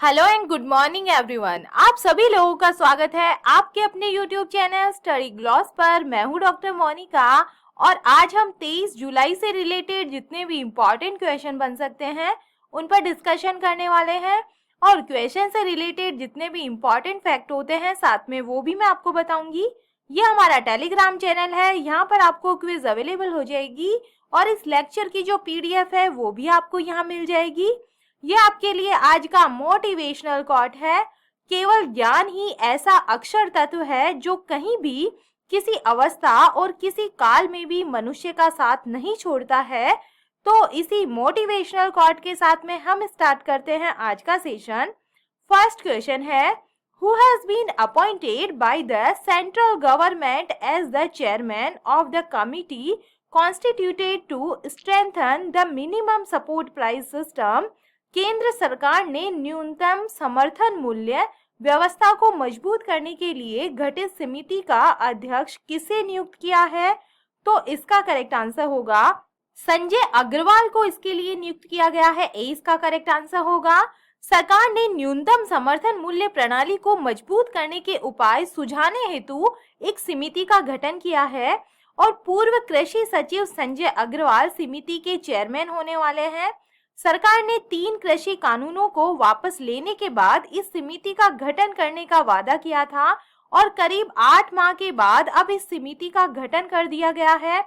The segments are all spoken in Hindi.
Hello and good morning everyone. आप सभी लोगों का स्वागत है आपके अपने यूट्यूब चैनल स्टडी ग्लॉस पर। मैं हूं डॉक्टर मोनिका और आज हम 23 जुलाई से रिलेटेड जितने भी इम्पोर्टेंट क्वेश्चन बन सकते हैं उन पर डिस्कशन करने वाले हैं और क्वेश्चन से रिलेटेड जितने भी इम्पोर्टेंट फैक्ट होते हैं साथ में वो भी मैं आपको बताऊंगी। ये हमारा टेलीग्राम चैनल है, यहाँ पर आपको क्विज अवेलेबल हो जाएगी और इस लेक्चर की जो PDF है वो भी आपको यहाँ मिल जाएगी। ये आपके लिए आज का मोटिवेशनल कोट है। केवल ज्ञान ही ऐसा अक्षर तत्व है जो कहीं भी किसी अवस्था और किसी काल में भी मनुष्य का साथ नहीं छोड़ता है। तो इसी मोटिवेशनल कोट के साथ में हम स्टार्ट करते हैं आज का सेशन। फर्स्ट क्वेश्चन है, who has been appointed by the central government as the chairman of the committee constituted to strengthen the minimum support price system. केंद्र सरकार ने न्यूनतम समर्थन मूल्य व्यवस्था को मजबूत करने के लिए गठित समिति का अध्यक्ष किसे नियुक्त किया है? तो इसका करेक्ट आंसर होगा संजय अग्रवाल को इसके लिए नियुक्त किया गया है। ए इसका करेक्ट आंसर होगा। सरकार ने न्यूनतम समर्थन मूल्य प्रणाली को मजबूत करने के उपाय सुझाने हेतु एक समिति का गठन किया है और पूर्व कृषि सचिव संजय अग्रवाल समिति के चेयरमैन होने वाले हैं। सरकार ने 3 कृषि कानूनों को वापस लेने के बाद इस समिति का गठन करने का वादा किया था और करीब 8 माह के बाद अब इस समिति का गठन कर दिया गया है।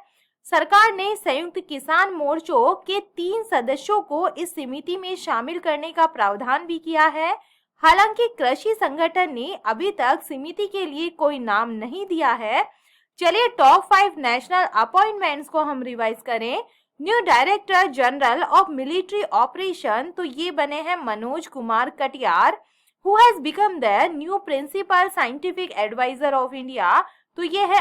सरकार ने संयुक्त किसान मोर्चों के 3 सदस्यों को इस समिति में शामिल करने का प्रावधान भी किया है। हालांकि कृषि संगठन ने अभी तक समिति के लिए कोई नाम नहीं दिया है। चलिए टॉप 5 नेशनल अपॉइंटमेंट्स को हम रिवाइज करें। New director general of military operation, तो ये बने हैं Manoj Kumar Katiyar. Who has become the new principal scientific adviser of India, तो ये है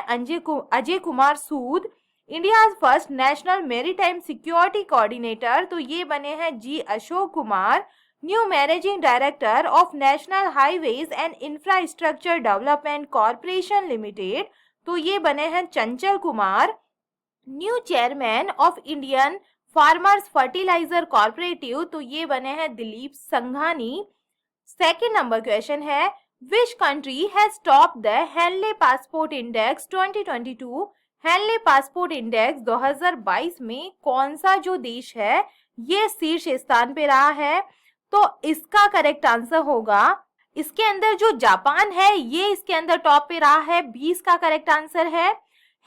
Ajay Kumar Sood. India first national maritime security coordinator, तो ये बने हैं G Ashok Kumar. New managing director of national highways and infrastructure development corporation limited, तो ये बने हैं Chanchal Kumar. New chairman of Indian farmers fertiliser corporative, तो ये बने हैं Dilip Sanghani. Second number question है, which country has top the Henley passport index 2022। Henley passport index 2022 में कौन सा जो देश है ये शीर्ष स्थान पे रहा है? तो इसका करेक्ट आंसर होगा, इसके अंदर जो जापान है ये इसके अंदर टॉप पे रहा है। 20 का करेक्ट आंसर है।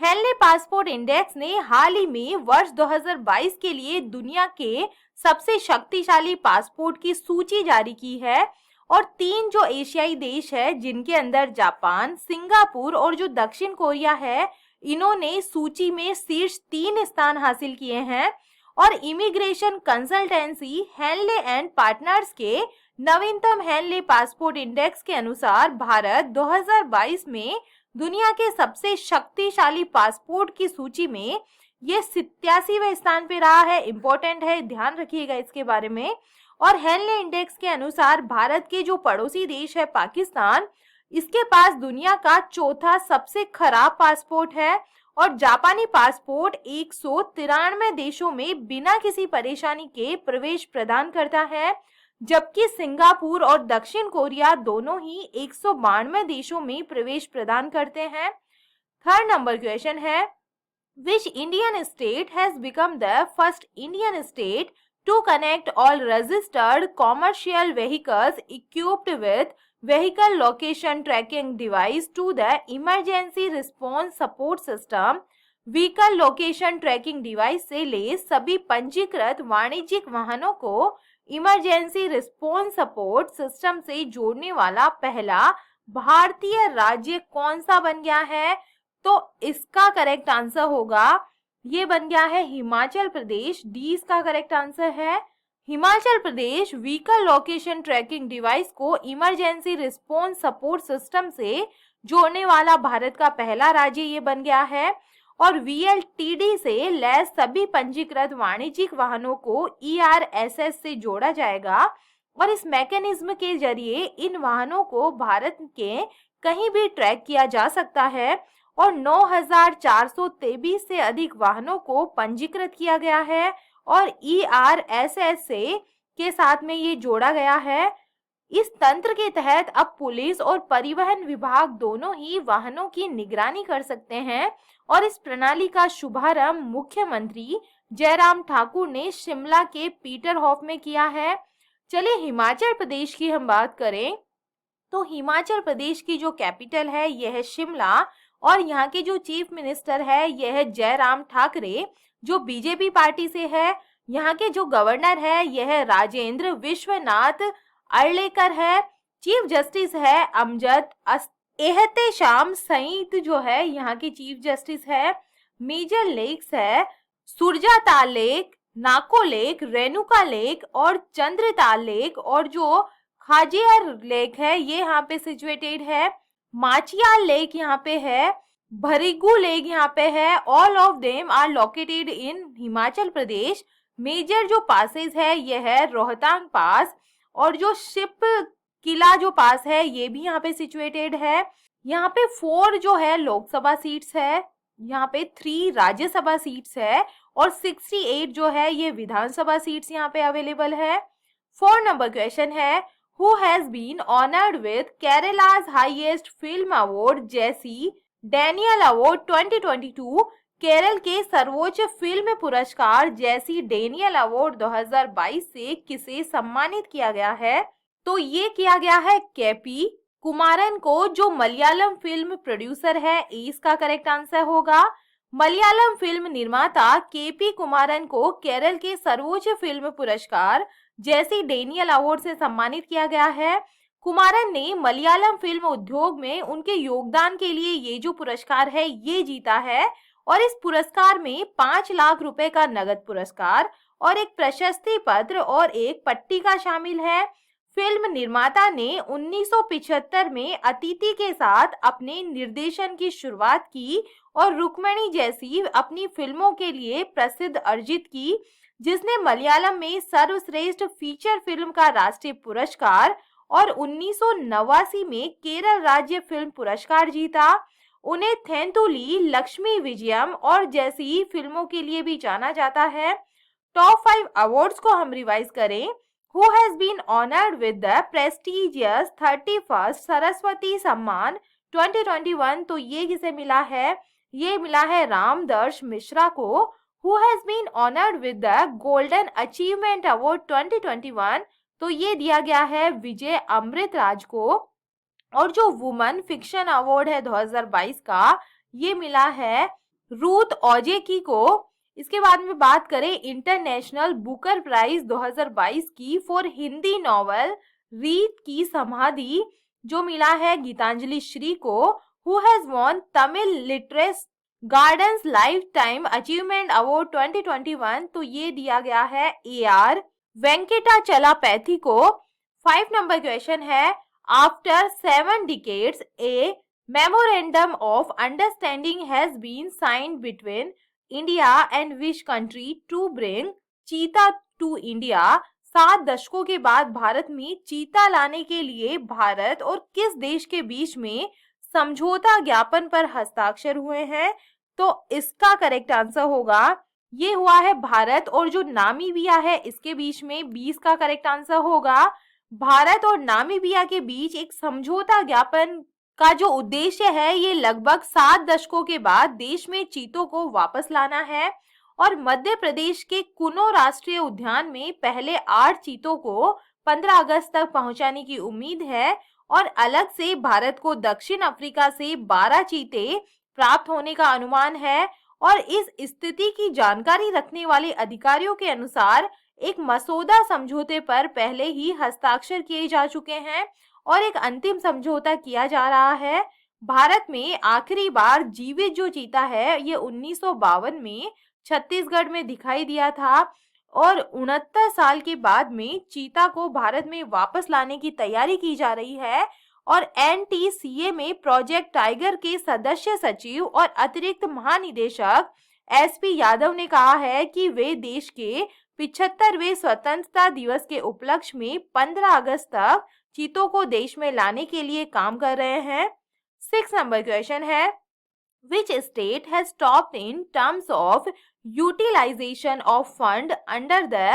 हेनले पासपोर्ट इंडेक्स ने हाल ही में वर्ष 2022 के लिए दुनिया के सबसे शक्तिशाली पासपोर्ट की सूची जारी की है और 3 जो एशियाई देश है जिनके अंदर जापान, सिंगापुर और जो दक्षिण कोरिया है, इन्होंने सूची में शीर्ष 3 स्थान हासिल किए हैं। और immigration consultancy Henley and Partners के नवीनतम हेनले पासपोर्ट इंडेक्स के अनुसार भारत 2022 में दुनिया के सबसे शक्तिशाली पासपोर्ट की सूची में ये 87वें स्थान पे रहा है। इंपॉर्टेंट है, ध्यान रखिएगा इसके बारे में। और हेनले इंडेक्स के अनुसार भारत के जो पड़ोसी देश है पाकिस्तान, इसके पास दुनिया का चौथा सबसे खराब पासपोर्ट है और जापानी पासपोर्ट 193 देशों में बिना किसी परेशानी के प्रवेश प्रदान करता है, जबकि सिंगापुर और दक्षिण कोरिया दोनों ही 192 देशों में प्रवेश प्रदान करते हैं। थर्ड नंबर क्वेश्चन है, which Indian state has become the first Indian state to connect all registered commercial vehicles equipped with vehicle location tracking device to the emergency response support system. Vehicle location tracking device से लेस सभी पंजीकृत वाणिज्यिक वाहनों को इमरजेंसी रिस्पॉन्स सपोर्ट सिस्टम से जोड़ने वाला पहला भारतीय राज्य कौन सा बन गया है? तो इसका करेक्ट आंसर होगा, ये बन गया है हिमाचल प्रदेश। डी इसका करेक्ट आंसर है। Himachal Pradesh vehicle location tracking device को इमरजेंसी रिस्पॉन्स सपोर्ट सिस्टम से जोड़ने वाला भारत का पहला राज्य ये बन गया है। और VLTD से लैस सभी पंजीकृत वाणिज्यिक वाहनों को ERSS से जोड़ा जाएगा और इस मैकेनिज्म के जरिए इन वाहनों को भारत के कहीं भी ट्रैक किया जा सकता है और 9,423 से अधिक वाहनों को पंजीकृत किया गया है और ERSS से के साथ में ये जोड़ा गया है। इस तंत्र के तहत अब पुलिस और परिवहन विभाग दोनों ही वाहनों की निगरानी कर सकते हैं और इस प्रणाली का शुभारंभ मुख्यमंत्री जयराम ठाकुर ने शिमला के पीटरहॉफ में किया है। चलिए हिमाचल प्रदेश की हम बात करें तो हिमाचल प्रदेश की जो कैपिटल है यह है शिमला और यहाँ के जो चीफ मिनिस्टर है यह है जयराम ठाकरे जो बीजेपी पार्टी से है। यहाँ के जो गवर्नर है यह है राजेंद्र विश्वनाथ अर्लेकर है। चीफ जस्टिस है अमजद एहतेशाम सईद जो है यहाँ के चीफ जस्टिस है। मेजर लेक्स है सुरजाताल लेक, नाको लेक, रेणुका लेक और चंद्रताल लेक और जो खाजियर लेक है ये यहाँ पे सिचुएटेड है। माचियाल लेक यहाँ पे है, भरिगु लेक यहाँ पे है। All of them are located in Himachal Pradesh. Major जो पासेस है ये है रोहतांग पास और जो शिप किला जो पास है ये भी यहाँ पे सिचुएटेड है। यहाँ पे 4 जो है लोकसभा सीट्स है, यहाँ पे 3 राज्यसभा सीट्स है और 68 जो है ये विधानसभा सीट्स यहाँ पे अवेलेबल है। 4 नंबर क्वेश्चन है who has been honoured with Kerala's highest film award J C Daniel award 2022। Kerala के सर्वोच्च फिल्म पुरस्कार जैसी डैनियल अवार्ड 2022 से किसे सम्मानित किया गया है? तो ये किया गया है केपी कुमारन को जो मलयालम फिल्म प्रोड्यूसर है। इसका करेक्ट आंसर होगा। मलयालम फिल्म निर्माता केपी कुमारन को केरल के सर्वोच्च फिल्म पुरस्कार जैसी डैनियल अवार्ड से सम्मानित किया गया है। कुमारन ने मलयालम फिल्म उद्योग में उनके योगदान के लिए ये जो पुरस्कार है ये जीता है और इस पुरस्कार में 5 लाख रुपए का नगद पुरस्कार और एक प्रशस्ति पत्र और एक पट्टिका शामिल है। फिल्म निर्माता ने 1975 में अतिथि के साथ अपने निर्देशन की शुरुआत की और रुक्मणी जैसी अपनी फिल्मों के लिए प्रसिद्ध अर्जित की, जिसने मलयालम में सर्वश्रेष्ठ फीचर फिल्म का राष्ट्रीय पुरस्कार और 1989 में केरल राज्य फिल्म पुरस्कार जीता। उन्हें थेंतुली, लक्ष्मी विजयम और जैसी फिल्मों के लिए भी जाना जाता है। टॉप 5 अवार्ड्स को हम रिवाइज करें। Who has been honored with the prestigious 31st Saraswati सम्मान 2021? तो ये किसे मिला है? ये मिला है रामदर्श मिश्रा को। Who has been honored with the Golden Achievement Award 2021? तो ये दिया गया है विजय अमृतराज को। और जो वुमन फिक्शन अवार्ड है 2022 का ये मिला है रूथ ओजेकी को। इसके बाद में बात करें इंटरनेशनल बुकर प्राइज 2022 की फॉर हिंदी नॉवल रीत की समाधि जो मिला है गीतांजलि श्री को। Who has won Tamil literature gardens life time achievement award 2021? तो ये दिया गया है AR वेंकटाचलापैथी को। 5 नंबर क्वेश्चन है after 7 decades a memorandum of understanding has been signed between India and which country to bring चीता to India? 7 दशकों के बाद भारत में चीता लाने के लिए भारत और किस देश के बीच में समझौता ज्ञापन पर हस्ताक्षर हुए हैं? तो इसका करेक्ट आंसर होगा ये हुआ है भारत और जो नामीबिया है इसके बीच में। 20 का करेक्ट आंसर होगा। भारत और नामीबिया के बीच एक समझौता ज्ञापन का जो उद्देश्य है ये लगभग 7 दशकों के बाद देश में चीतों को वापस लाना है। और मध्य प्रदेश के कुनो राष्ट्रीय उद्यान में पहले 8 चीतों को 15 अगस्त तक पहुंचाने की उम्मीद है और अलग से भारत को दक्षिण अफ्रीका से 12 चीते प्राप्त होने का अनुमान है। और इस स्थिति की जानकारी रखने वाले अधिकारियों के अनुसार एक मसौदा समझौते पर पहले ही हस्ताक्षर किए जा चुके हैं और एक अंतिम समझौता किया जा रहा है। भारत में आखिरी बार जीवित जो चीता है ये 1952 में छत्तीसगढ़ में दिखाई दिया था और 69 साल के बाद में चीता को भारत में वापस लाने की तैयारी की जा रही है। और NTCA में प्रोजेक्ट टाइगर के सदस्य सचिव और अतिरिक्त महानिदेशक SP यादव ने कहा है कि वे देश के 75वें स्वतंत्रता दिवस के उपलक्ष्य में 15 अगस्त तक चीतों को देश में लाने के लिए काम कर रहे हैं। 6 नंबर क्वेश्चन है Which state has topped in terms of utilization of fund under the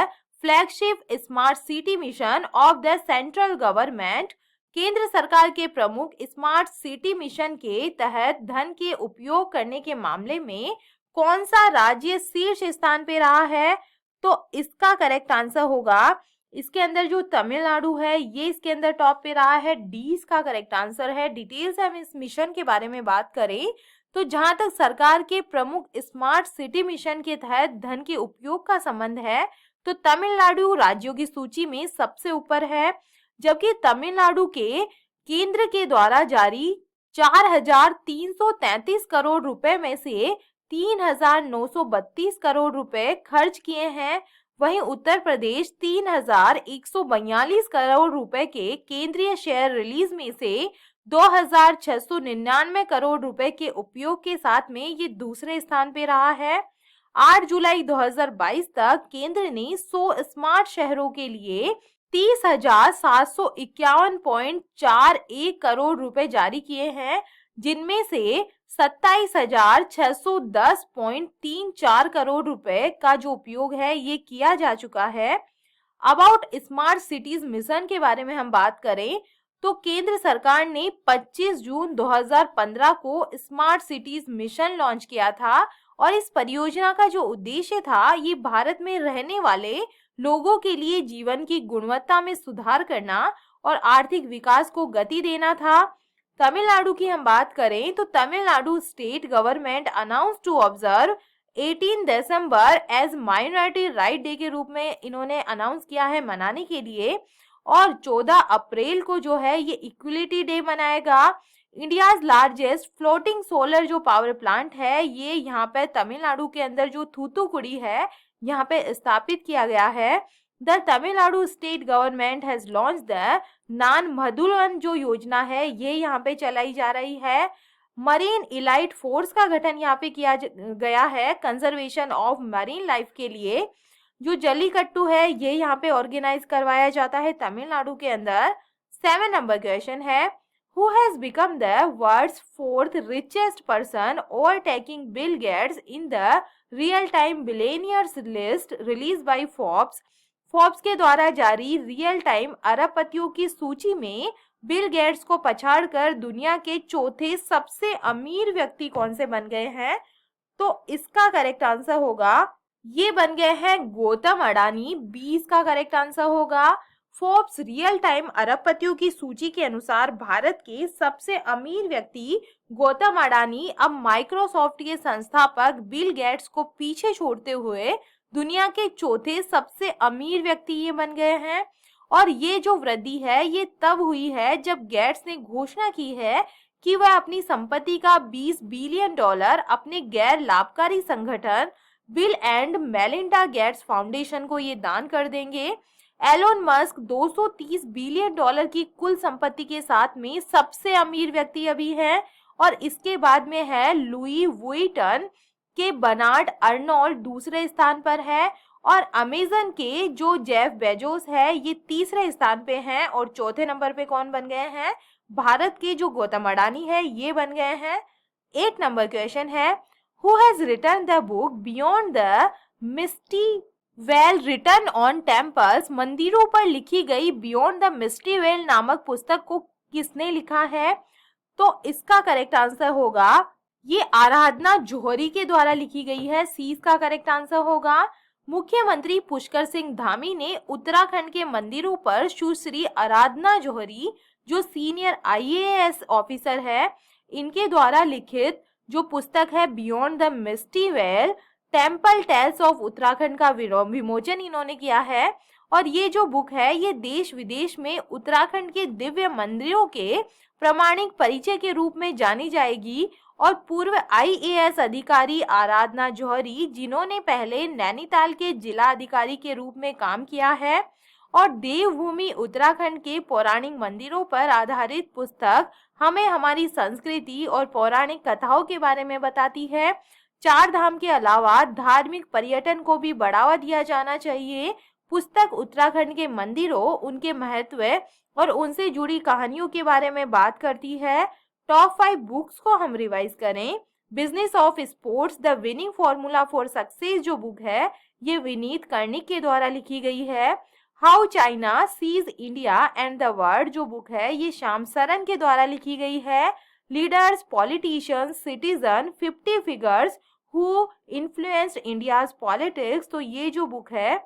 flagship smart city mission of the central government. केंद्र सरकार के प्रमुख स्मार्ट सिटी मिशन के तहत धन के उपयोग करने के मामले में कौन सा राज्य शीर्ष स्थान पे रहा है? तो इसका करेक्ट आंसर होगा, इसके अंदर जो तमिलनाडु है ये इसके अंदर टॉप पे रहा है। डी इसका करेक्ट आंसर है। डिटेल्स हम इस मिशन के बारे में बात करें तो जहां तक सरकार के प्रमुख स्मार्ट सिटी मिशन के तहत धन के उपयोग का संबंध है तो तमिलनाडु राज्यों की सूची में सबसे ऊपर है, जबकि तमिलनाडु के केंद्र के द्वारा जारी 4,333 करोड़ रुपए में से 3,932 करोड़ रुपए खर्च किए हैं। वहीं उत्तर प्रदेश 3,142 करोड़ रुपए के केंद्रीय शेयर रिलीज में से 2,699 करोड़ रुपए के उपयोग के साथ में ये दूसरे स्थान पे रहा है। 8 जुलाई 2022 तक केंद्र ने 100 स्मार्ट शहरों के लिए 30,751.41 करोड़ रुपए जारी किए हैं, जिनमें से 27,610.34 करोड़ रुपए का जो उपयोग है ये किया जा चुका है। अबाउट स्मार्ट सिटीज मिशन के बारे में हम बात करें तो केंद्र सरकार ने 25 जून 2015 को स्मार्ट सिटीज मिशन लॉन्च किया था और इस परियोजना का जो उद्देश्य था ये भारत में रहने वाले लोगों के लिए जीवन की गुणवत्ता में सुधार करना और आर्थिक विकास को गति देना था। तमिलनाडु की हम बात करें तो Tamil Nadu state government announce to observe 18 December as minority right day के रूप में इन्होंने अनाउंस किया है मनाने के लिए, और 14 अप्रैल को जो है ये इक्वलिटी डे मनाएगा। इंडियाज लार्जेस्ट फ्लोटिंग सोलर जो पावर प्लांट है ये यहाँ पे तमिलनाडु के अंदर जो थूथुकुड़ी है यहाँ पे स्थापित किया गया है। The Tamil Nadu state government has launch the Naan Mudhalvan जो योजना है ये यहाँ पे चलाई जा रही है। मरीन इलाइट फोर्स का गठन यहाँ पे किया गया है कंजर्वेशन ऑफ मरीन लाइफ के लिए। जो जल्लीकट्टू है ये यहाँ पे ऑर्गेनाइज करवाया जाता है तमिलनाडु के अंदर। 7 नंबर क्वेश्चन है, who has become the world's 4th richest person overtaking Bill Gates in the real time billionaires list release by Forbes. Forbes के द्वारा जारी रियल टाइम अरबपतियों की सूची में बिल गेट्स को पछाड़कर दुनिया के चौथे सबसे अमीर व्यक्ति कौन से बन गए हैं? तो इसका करेक्ट आंसर होगा, ये बन गए हैं गौतम अडानी। 20 का करेक्ट आंसर होगा। फोर्ब्स रियल टाइम अरबपतियों की सूची के अनुसार भारत के सबसे अमीर व्यक्ति गौतम अडानी अब माइक्रोसॉफ्ट के संस्थापक बिल गेट्स को पीछे छोड़ते हुए दुनिया के चौथे सबसे अमीर व्यक्ति ये बन गए हैं। और ये जो वृद्धि है ये तब हुई है जब गेट्स ने घोषणा की है कि वह अपनी संपत्ति का $20 बिलियन अपने गैर लाभकारी संगठन bill and Melinda Gates foundation को ये दान कर देंगे। एलोन मस्क 230 बिलियन डॉलर की कुल संपत्ति के साथ में सबसे अमीर व्यक्ति अभी है, और इसके बाद में है लुई वुइटन के बर्नार्ड अर्नोल्ड दूसरे स्थान पर है, और अमेजन के जो जेफ बेजोस है ये तीसरे स्थान पे हैं, और चौथे नंबर पे कौन बन गए हैं? भारत के जो गौतम अडानी है ये बन गए हैं। 8 नंबर क्वेश्चन है, who has written the book beyond the misty veil written on temples. मंदिरों पर लिखी गई बियॉन्ड द मिस्टी वेल नामक पुस्तक को किसने लिखा है? तो इसका करेक्ट आंसर होगा, ये आराधना जौहरी के द्वारा लिखी गई है। सी इसका करेक्ट आंसर होगा। मुख्यमंत्री पुष्कर सिंह धामी ने उत्तराखंड के मंदिरों पर सुश्री आराधना जौहरी जो सीनियर IAS ऑफिसर है इनके द्वारा लिखित जो पुस्तक है beyond the misty veil temple tales of Uttarakhand का विमोचन इन्होंने किया है। और ये जो बुक है ये देश विदेश में उत्तराखंड के दिव्य मंदिरों के प्रमाणिक परिचय के रूप में जानी जाएगी। और पूर्व IAS अधिकारी आराधना जौहरी जिन्होंने पहले नैनीताल के जिला अधिकारी के रूप में काम किया है, और देवभूमि उत्तराखंड के पौराणिक मंदिरों पर आधारित पुस्तक हमें हमारी संस्कृति और पौराणिक कथाओं के बारे में बताती है। 4 धाम के अलावा धार्मिक पर्यटन को भी बढ़ावा दिया जाना चाहिए। पुस्तक उत्तराखंड के मंदिरों, उनके महत्व और उनसे जुड़ी कहानियों के बारे में बात करती है। टॉप 5 बुक्स को हम रिवाइज करें business of sports the winning formula for success जो बुक है ये विनीत कर्णिक के द्वारा लिखी गई है। How China seize India and the world जो बुक है ये श्याम सरन के द्वारा लिखी गई है। Leaders politicians citizen 50 figures who influenced India's politics तो ये जो बुक है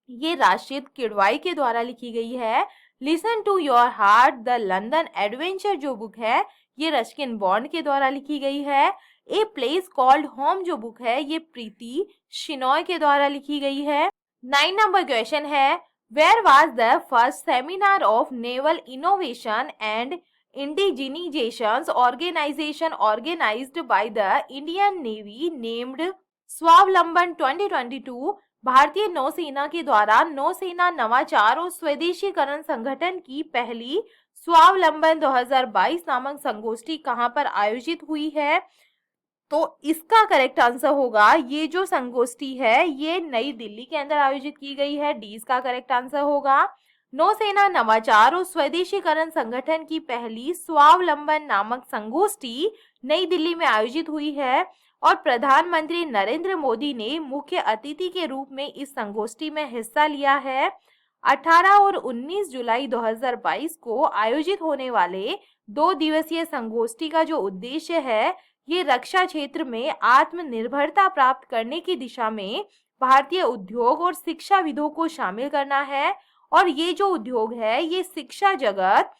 ये राशिद किडवाई के द्वारा लिखी गई है। Listen to your heart the London adventure जो बुक है ये रस्किन बॉन्ड के द्वारा लिखी गई है। ए प्लेस कॉल्ड होम जो बुक है ये प्रीति शिनॉय के द्वारा लिखी गई है। 9 नंबर क्वेश्चन है where was the first seminar of naval innovation and indigenisation organisation organised by the Indian navy named Swavalamban 2022। भारतीय नौसेना के द्वारा नौसेना नवाचार और स्वदेशीकरण संगठन की पहली स्वावलंबन 2022 नामक संगोष्ठी कहां पर आयोजित हुई है? तो इसका करेक्ट आंसर होगा ये जो संगोष्ठी है ये नई दिल्ली के अंदर आयोजित की गई है। डी इसका करेक्ट आंसर होगा। नौसेना नवाचार और स्वदेशीकरण संगठन की पहली स्वावलंबन नामक संगोष्ठी नई दिल्ली में आयोजित हुई है और प्रधानमंत्री नरेंद्र मोदी ने मुख्य अतिथि के रूप में इस संगोष्ठी में हिस्सा लिया है। 18 और 19 जुलाई 2022 को आयोजित होने वाले 2 दिवसीय संगोष्ठी का जो उद्देश्य है ये रक्षा क्षेत्र में आत्मनिर्भरता प्राप्त करने की दिशा में भारतीय उद्योग और शिक्षाविदों को शामिल करना है। और ये जो उद्योग है ये शिक्षा जगत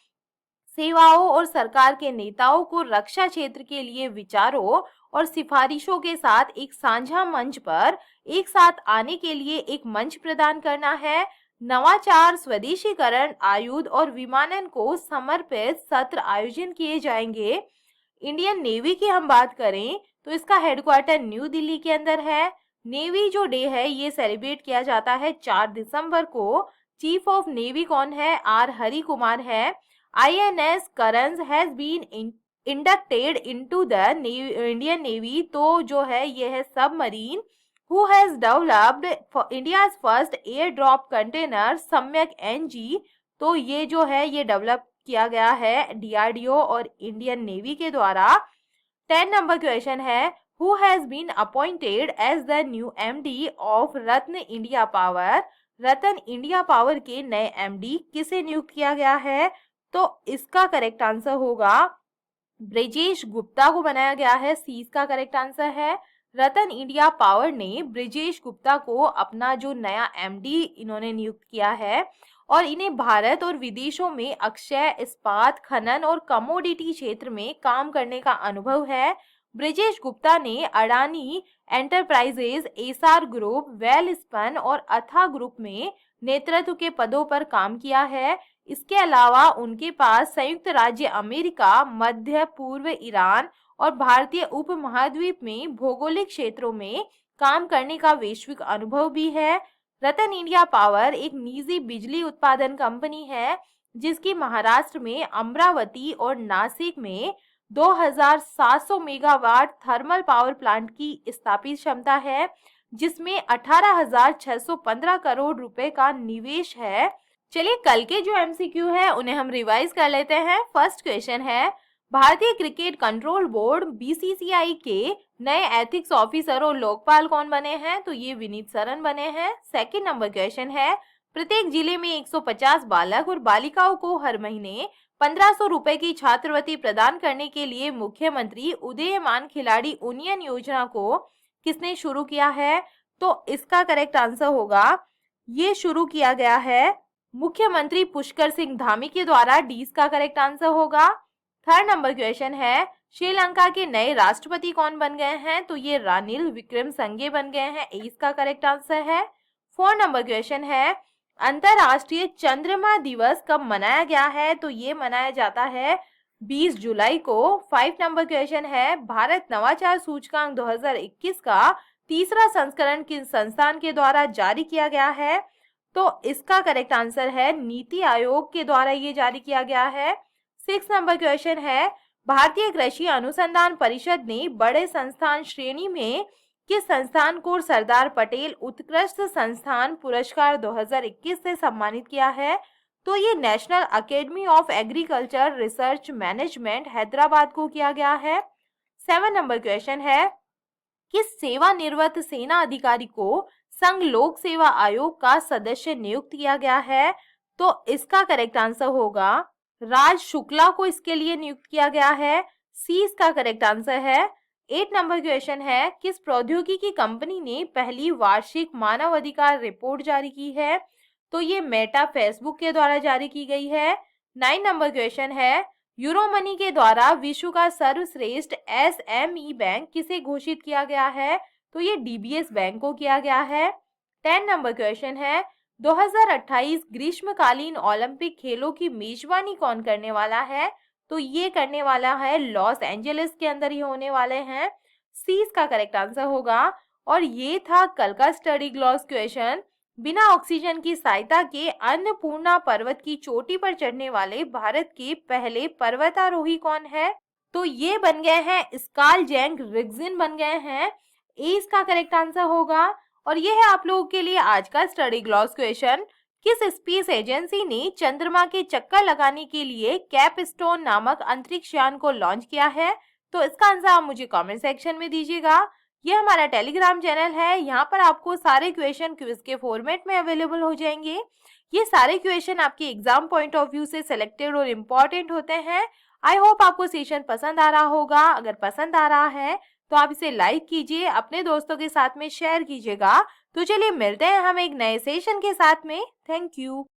सेवाओं और सरकार के नेताओं को रक्षा क्षेत्र के लिए विचारों और सिफारिशों के साथ एक साझा मंच पर एक साथ आने के लिए एक मंच प्रदान करना है। नवाचार स्वदेशीकरण आयुध और विमानन को समर्पित सत्र आयोजन किए जाएंगे। इंडियन नेवी की हम बात करें तो इसका हेडक्वार्टर न्यू दिल्ली के अंदर है। नेवी जो डे है ये सेलिब्रेट किया जाता है 4 दिसंबर को। चीफ ऑफ नेवी कौन है? आर हरि कुमार है। INS Karanj has been inducted into the Indian navy तो जो है ये है submarine who has developed India's first air drop container Samyak NG तो ये जो है ये डेवलप किया गया है DRDO और इंडियन नेवी के द्वारा। 10 नंबर क्वेश्चन है who has been appointed as the new MD of Ratan India Power. Ratan India Power के नए MD किसे नियुक्त किया गया है? तो इसका करेक्ट आंसर होगा ब्रिजेश गुप्ता को बनाया गया है। सी इसका करेक्ट आंसर है। रतन इंडिया पावर ने ब्रिजेश गुप्ता को अपना जो नया MD इन्होंने नियुक्त किया है और इन्हें भारत और विदेशों में अक्षय इस्पात खनन और कमोडिटी क्षेत्र में काम करने का अनुभव है। ब्रिजेश गुप्ता ने Adani enterprises SR group Welspun और अथा ग्रुप में नेतृत्व के पदों पर काम किया है। इसके अलावा उनके पास संयुक्त राज्य अमेरिका मध्य पूर्व ईरान और भारतीय उपमहाद्वीप में भौगोलिक क्षेत्रों में काम करने का वैश्विक अनुभव भी है। रतन इंडिया पावर एक निजी बिजली उत्पादन कंपनी है जिसकी महाराष्ट्र में अमरावती और नासिक में 2700 मेगावाट थर्मल पावर प्लांट की स्थापित क्षमता है जिसमें 18,615 करोड़ रुपए का निवेश है। चलिए कल के जो MCQ है उन्हें हम रिवाइज कर लेते हैं। फर्स्ट क्वेश्चन है भारतीय क्रिकेट कंट्रोल बोर्ड BCCI के नए एथिक्स ऑफिसर और लोकपाल कौन बने हैं? तो ये विनीत सरन बने हैं। सेकंड नंबर क्वेश्चन है प्रत्येक जिले में 150 बालक और बालिकाओं को हर महीने 1500 रुपए की छात्रवृत्ति प्रदान करने के लिए मुख्यमंत्री उदीयमान खिलाड़ी उन्नयन योजना को किसने शुरू किया है? तो इसका करेक्ट आंसर होगा ये शुरू किया गया है मुख्यमंत्री पुष्कर सिंह धामी के द्वारा। डी का करेक्ट आंसर होगा। थर्ड नंबर क्वेश्चन है श्रीलंका के नए राष्ट्रपति कौन बन गए हैं? तो ये रानिल विक्रमसिंघे बन गए हैं। ए इसका करेक्ट आंसर है। 4 नंबर क्वेश्चन है अंतरराष्ट्रीय चंद्रमा दिवस कब मनाया गया है? तो ये मनाया जाता है 20 जुलाई को। 5 नंबर क्वेश्चन है भारत नवाचार सूचकांक 2021 का तीसरा संस्करण किस संस्थान के द्वारा जारी किया गया है? तो इसका करेक्ट आंसर है नीति आयोग के द्वारा ये जारी किया गया है। 6 नंबर क्वेश्चन है भारतीय कृषि अनुसंधान परिषद ने बड़े संस्थान श्रेणी में किस संस्थान को सरदार पटेल उत्कृष्ट संस्थान पुरस्कार 2021 से सम्मानित किया है? तो ये national academy of agriculture research management Hyderabad को किया गया है। 7 नंबर क्वेश्चन है, किस सेवानिवृत्त सेना अधिकारी को संघ लोक सेवा आयोग का सदस्य नियुक्त किया गया है? तो इसका करेक्ट आंसर होगा राज शुक्ला को इसके लिए नियुक्त किया गया है। सी इसका करेक्ट आंसर है। 8 नंबर क्वेश्चन है, किस प्रौद्योगिकी कंपनी ने पहली वार्षिक मानव अधिकार रिपोर्ट जारी की है? तो ये मेटा फेसबुक के द्वारा जारी की गई है। 9 नंबर क्वेश्चन है, यूरोमनी के द्वारा विश्व का सर्वश्रेष्ठ एसएमई बैंक किसे घोषित किया गया है? तो ये डीबीएस बैंक को किया गया है। 10 नंबर क्वेश्चन है, 2028 ग्रीष्मकालीन ओलंपिक खेलों की मेजबानी कौन करने वाला है? तो ये करने वाला है लॉस एंजलिस के अंदर ही होने वाले हैं। सी इसका करेक्ट आंसर होगा। और ये था कल का स्टडी ग्लॉस क्वेश्चन। बिना ऑक्सीजन की सहायता के अन्नपूर्णा पर्वत की चोटी पर चढ़ने वाले भारत के पहले पर्वतारोही कौन है? तो ये बन गए हैं स्कालजेंग रिग्जिन बन गए हैं। ए इसका करेक्ट आंसर होगा। और ये है आप लोगों के लिए आज का स्टडी ग्लॉस क्वेश्चन। किस स्पेस एजेंसी ने चंद्रमा के चक्कर लगाने के लिए कैपस्टोन नामक अंतरिक्ष यान को लॉन्च किया है? तो इसका आंसर आप मुझे कमेंट सेक्शन में दीजिएगा। ये हमारा टेलीग्राम चैनल है, यहाँ पर आपको सारे क्वेश्चन क्विज के फॉर्मेट में अवेलेबल हो जाएंगे। ये सारे क्वेश्चन आपके एग्जाम पॉइंट ऑफ व्यू से सिलेक्टेड और इम्पोर्टेंट होते हैं। आई होप आपको सेशन पसंद आ रहा होगा। अगर पसंद आ रहा है तो आप इसे लाइक कीजिए, अपने दोस्तों के साथ में शेयर कीजिएगा। तो चलिए मिलते हैं हम एक नए सेशन के साथ में। Thank you.